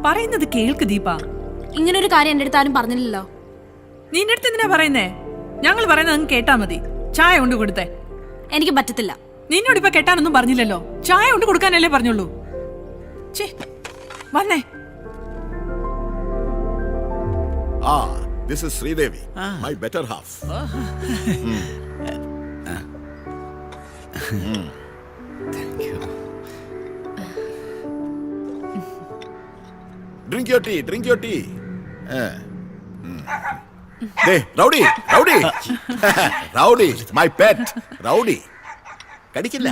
പറയുന്നത് കേൾക്ക് ദീപ. ഇങ്ങനൊരു കാര്യം എന്റെ അടുത്ത് ആരും പറഞ്ഞില്ലല്ലോ. നിന്റെ അടുത്ത് എന്തിനാ പറയുന്നേ? ഞങ്ങൾ പറയുന്നത് അങ്ങ് കേട്ടാ മതി. ചായ കൊണ്ട് കൊടുത്തേ. എനിക്ക് പറ്റത്തില്ല. നിന്നോട് ഇപ്പൊ കെട്ടാനൊന്നും പറഞ്ഞില്ലല്ലോ. ചായ കൊണ്ട് കൊടുക്കാനല്ലേ പറഞ്ഞുള്ളൂ. വന്നേ. This is Sridevi, my better half. Thank you. Drink your tea, drink your tea. Hey, Rowdy, Rowdy. Rowdy, my pet. Rowdy. കടിക്കില്ല.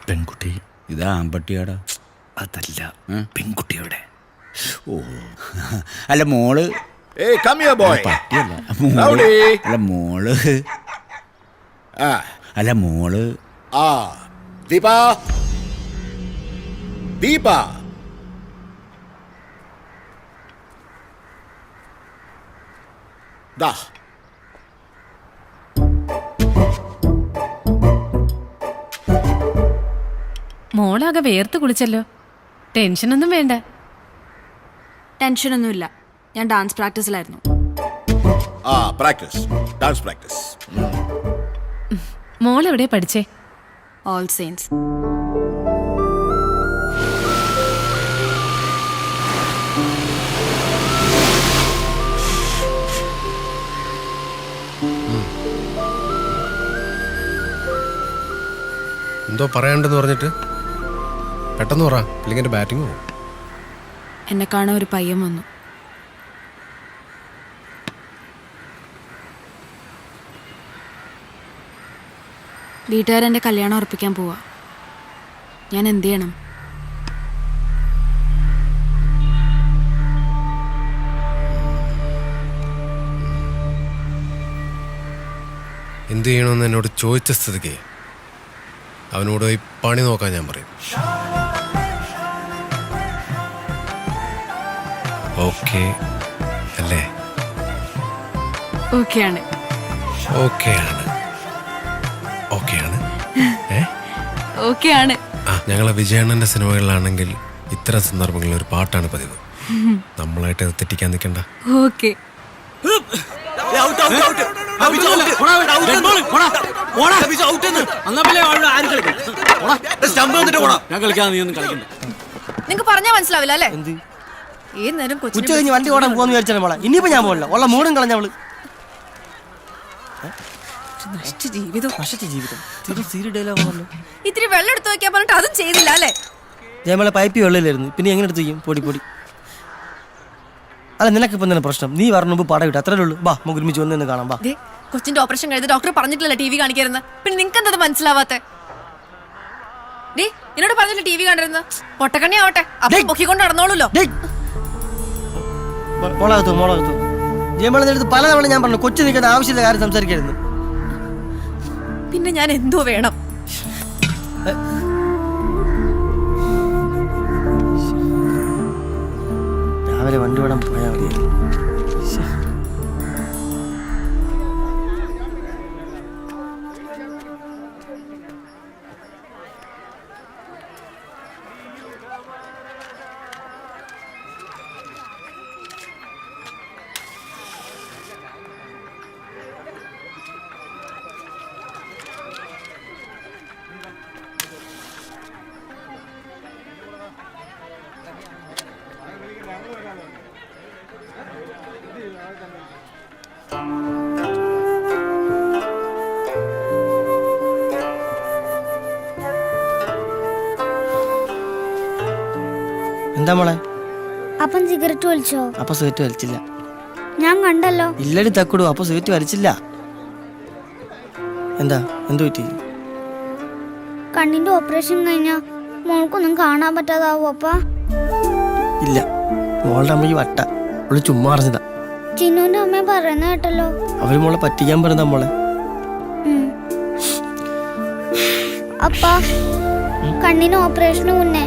പെൺകുട്ടി ഇതാ ആമ്പട്ടിയാടാ. അതല്ല, പെൺകുട്ടിയുടെ. ഓ അല്ല മോള്. Hey, come here, boy. പട്ടിയല്ല Rowdy. അല്ല മോള്. അല്ല മോള്. Deepa. Deepa. Da. മോളാകെ വേർത്ത് കുളിച്ചല്ലോ. ടെൻഷനൊന്നും വേണ്ട. ടെൻഷനൊന്നുമില്ല. ഞാൻ ഡാൻസ് പ്രാക്ടീസിലായിരുന്നു. Practice. Dance practice. മോൾ എവിടെ പഠിച്ചേ? All saints. എന്തോ പറയാണ്ടെന്ന് പറഞ്ഞിട്ട് പെട്ടെന്ന് പറ, അല്ലെങ്കിൽ എൻ്റെ ബാറ്റിംഗ് പോകും. എന്നെ കാണാൻ ഒരു പയ്യൻ വന്നു. വീട്ടുകാരെൻ്റെ കല്യാണം ഉറപ്പിക്കാൻ പോവാ. ഞാൻ എന്ത് ചെയ്യണം? എന്ത് ചെയ്യണമെന്ന് എന്നോട് ചോദിച്ച സ്ഥിതിക്ക് അവനോട് ഈ പണി നോക്കാൻ ഞാൻ പറയും. ഓക്കെ അല്ലേ? ഓക്കെയാണ്. ഓക്കെയാണ്. ഓക്കെയാണ്. ഓക്കെയാണ്. ഞങ്ങളെ വിജയണ്ണന്റെ സിനിമകളിലാണെങ്കിൽ ഇത്തരം സന്ദർഭങ്ങളിൽ ഒരു പാട്ടാണ് പതിവ്. നമ്മളായിട്ട് അത് തെറ്റിക്കാൻ നിൽക്കണ്ട. ഓക്കെ. നിങ്ങക്ക് പറഞ്ഞാ മനസ്സിലാവില്ല അല്ലേ? ഏത് നേരം ഉച്ച കഴിഞ്ഞ് വണ്ടി ഓടാൻ പോകാന്ന് വിചാരിച്ചാൽ മോളെ. ഇനിയിപ്പോ ഞാൻ പോകില്ല. ഉള്ള മൂടും കളഞ്ഞവള്. ഇത്തിരി വെള്ളം എടുത്തു വെക്കാൻ പറഞ്ഞിട്ട് അതും ചെയ്തില്ല അല്ലേ? ജയമളെ പൈപ്പ് വെള്ളമില്ലായിരുന്നു. പിന്നെ എങ്ങനെ എടുത്തു ചെയ്യും? പൊടി പൊടി. അല്ല നിനക്കിപ്പം തന്നെ പ്രശ്നം. നീ പറഞ്ഞ മുമ്പ് പടം കിട്ടും. അത്രേ ഉള്ളൂ. ബാ നമുക്ക് ഒരുമിച്ച് വന്ന് കാണാം. ബാ. കൊച്ചിന്റെ ഓപ്പറേഷൻ കഴിഞ്ഞ് ഡോക്ടർ പറഞ്ഞിട്ടില്ല ടി വി കാണിക്കരുന്ന്. പിന്നെ നിങ്ങൾക്ക് എന്താ മനസ്സിലാവാത്തെ? എന്നോട് പറഞ്ഞില്ല ടി വി കണ്ടിരുന്ന. പൊട്ടക്കണ്ണി ആവട്ടെ, അപ്പൊ പൊക്കിക്കൊണ്ട് നടന്നോളൂല്ലോ. മോളകത്തു മോളകത്തു. ജയമളെ അടുത്ത് പലതവണ ഞാൻ പറഞ്ഞു കൊച്ചു നിൽക്കുന്ന ആവശ്യമില്ല കാര്യം സംസാരിക്കരുത്. പിന്നെ ഞാൻ എന്തോ വേണം? രാവിലെ വണ്ടി വിടാൻ പോയാൽ മതി. എന്താ മോളെ? അപ്പം സിഗരറ്റ് വലിച്ചോ? അപ്പൊ സിഗരറ്റ് വലിച്ചില്ല. ഞാൻ കണ്ടല്ലോ. ഇല്ലടി തക്കുടു, അപ്പൊ സിഗരറ്റ് വലിച്ചില്ല. എന്താ എന്തു പറ്റി? കണ്ണിന്റെ ഓപ്പറേഷൻ കഴിഞ്ഞാ മോൾക്കൊന്നും കാണാൻ പറ്റാതാവോ അപ്പ? ഇല്ല, മോളുടെ അമ്മയ്ക്ക് വട്ട. അവള് ചുമ്മാ അറിഞ്ഞതാ. ചിന്നുവിന്റെ അമ്മ പറയുന്ന കേട്ടല്ലോ. അവര് മോളെ പറ്റിക്കാൻ പറയുന്ന മോളെ. അപ്പ കണ്ണിന് ഓപ്പറേഷന് മുന്നേ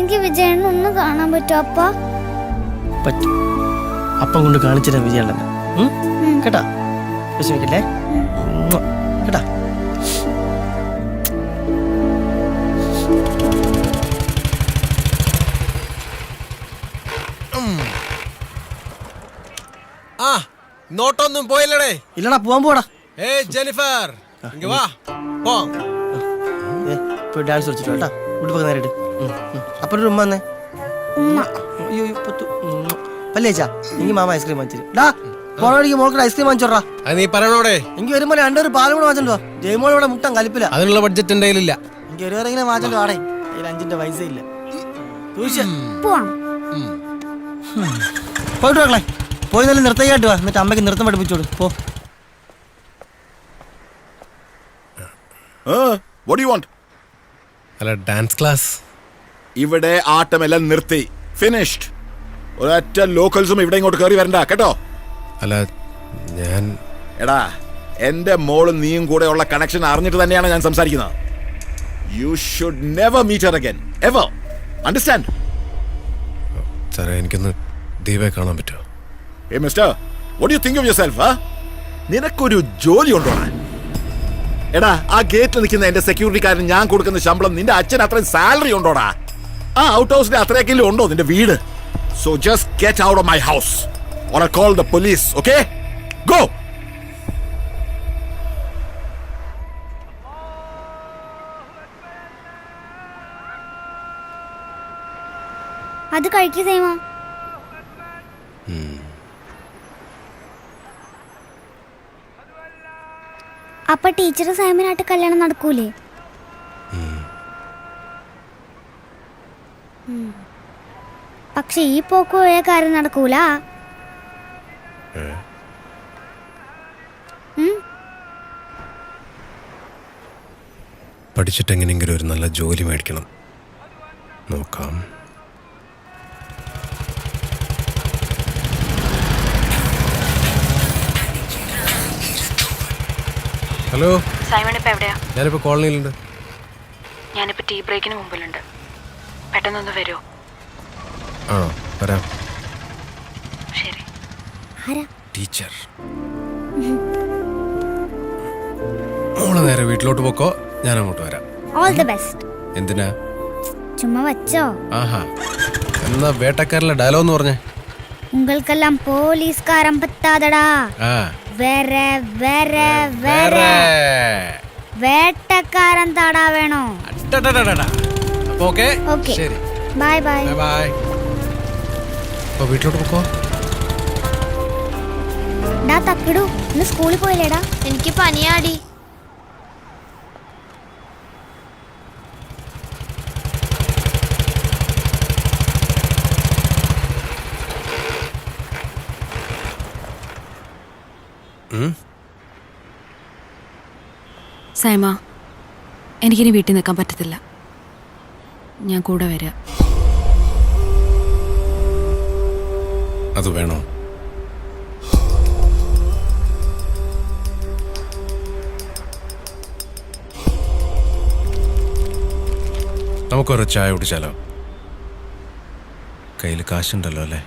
എനിക്ക് വിജയനെ ഒന്ന് കാണാൻ പറ്റുമോ അപ്പ? പറ്റും. അപ്പം കൊണ്ട് കാണിച്ചിട്ട് വിജയണ്ണ കേട്ടാ. വിഷമിക്കല്ലേ കേട്ടാ. ആ നോട്ടൊന്നും പോയില്ലടേ. ഇല്ലടാ പോവാൻ പോടാ. ഏയ് ജെനിഫർ ഇങ്ങ് വാ പോ. പോയി ഡാൻസ് കളിച്ചിട്ട് കേട്ടാ. ഉടുപ്പൊക്കെ നേരിട്ട് അപ്പൊ ഒരു ഉമ്മ വന്നേ. അയ്യോ പല്ലേച്ചാ എനിക്ക് മാമ ഐസ്ക്രീം വാങ്ങിച്ചിട്ട് ഡാ പോണോടിക്ക് മോൾക്ക് ഐസ്ക്രീം വാങ്ങിച്ചോടാ. അത് നീ പറയണോടെ. എനിക്ക് വരുമ്പോ രണ്ടൊരു പാലും കൂടെ വാങ്ങിച്ചോ. ജയമോൾ ഇവിടെ മുട്ടം കലിപ്പില്ല. അതിനുള്ള ബഡ്ജറ്റ് എന്റെ കയ്യിലില്ല. എനിക്ക് ഒരു ഇങ്ങനെ വാങ്ങിച്ചോ ആടേ. അതിൽ 5 പൈസ ഇല്ല. പോവാം. പോയിട്ട് മക്കളെ പോയി നല്ല നൃത്തമായിട്ട് വാ. എന്നിട്ട് അമ്മയ്ക്ക് നൃത്തം പഠിപ്പിച്ചോളൂ. പോ. What do you want? അല്ല ഡാൻസ് ക്ലാസ്. ഇവിടെ ആട്ടമെല്ലാം നിർത്തി. ഫിനിഷ്ഡ്. ഒരൊറ്റ ലോക്കൽസും ഇവിടെ ഇങ്ങോട്ട് കയറി വരണ്ട കേട്ടോ. അല്ല ഞാൻ എടാ എന്റെ മോളും നീയും കൂടെ ഉള്ള കണക്ഷൻ അറിഞ്ഞിട്ട് തന്നെയാണ് ഞാൻ സംസാരിക്കുന്നത്. You should never meet her again ever. Understand? സാറേ എനിക്കൊന്ന് ദീപയെ കാണാൻ പറ്റുമോ? Hey mister, what do you think of yourself, huh? നിനക്കൊരു ജോലി ഉണ്ടോടാ? എടാ ആ ഗേറ്റിൽ നിൽക്കുന്ന എന്റെ സെക്യൂരിറ്റിക്കാരൻ ഞാൻ കൊടുക്കുന്ന ശമ്പളം നിന്റെ അച്ഛൻ അത്രയും സാലറി ഉണ്ടോടാ? ആ ഔട്ട് ഹൗസിന്റെ അത്രയൊക്കെങ്കിലും ഉണ്ടോ നിന്റെ വീട്? So just get out of my house or I call the police, okay? Go! അത് കഴിക്കൂ സൈമ. അപ്പൊ ടീച്ചർ സൈമനായിട്ട് കല്യാണം നടക്കൂലേ? പക്ഷെ ഈ പോക്ക് പോയ കാര്യം നടക്കൂല. പഠിച്ചിട്ട് എങ്ങനെയെങ്കിലും ഒരു നല്ല ജോലി മേടിക്കണം. നോക്കാം. ഹലോ സൈമൺ ഇപ്പൊ എവിടെയാ? ഞാനിപ്പോ കോളനിയിലുണ്ട്. ഞാനിപ്പോ ടീ ബ്രേക്കിന് മുമ്പിലുണ്ട്. പെട്ടെന്നൊന്ന് വരുമോ? ആണോ? വരാം. ശരി. ടീച്ചർ മോള് നേരെ വീട്ടിലോട്ട് പോക്കോ, ഞാൻ അങ്ങോട്ട് വരാം. All the best. എന്തിനാ? ചുമ്മാ വച്ചോ. ആഹാ എന്നാ വേട്ടക്കാരിലെ ഡയലോഗ് എന്ന് പറഞ്ഞേ. ഉങ്ങൾക്കെല്ലാം പോലീസുകാരൻ പറ്റാതടാ. ആ വേറെ വേറെ വേറെ വേട്ടക്കാരൻ താടാ വേണോ? അപ്പൊ ഓക്കേ. ഓക്കേ. ശരി. Bye bye. Bye bye. അപ്പൊ വീട്ടിലോട്ട് പോക്കോ. ഡാ തക്കിടു ഇന്ന് സ്കൂളിൽ പോയില്ലേടാ? എനിക്ക് പനിയാടി. സൈമ, എനിക്കിനി വീട്ടിൽ നിൽക്കാൻ പറ്റത്തില്ല. ഞാൻ കൂടെ വരാം. അത് വേണോ? നമുക്കൊരു ചായ കുടിച്ചാലോ? കയ്യിൽ കാശുണ്ടല്ലോ അല്ലേ?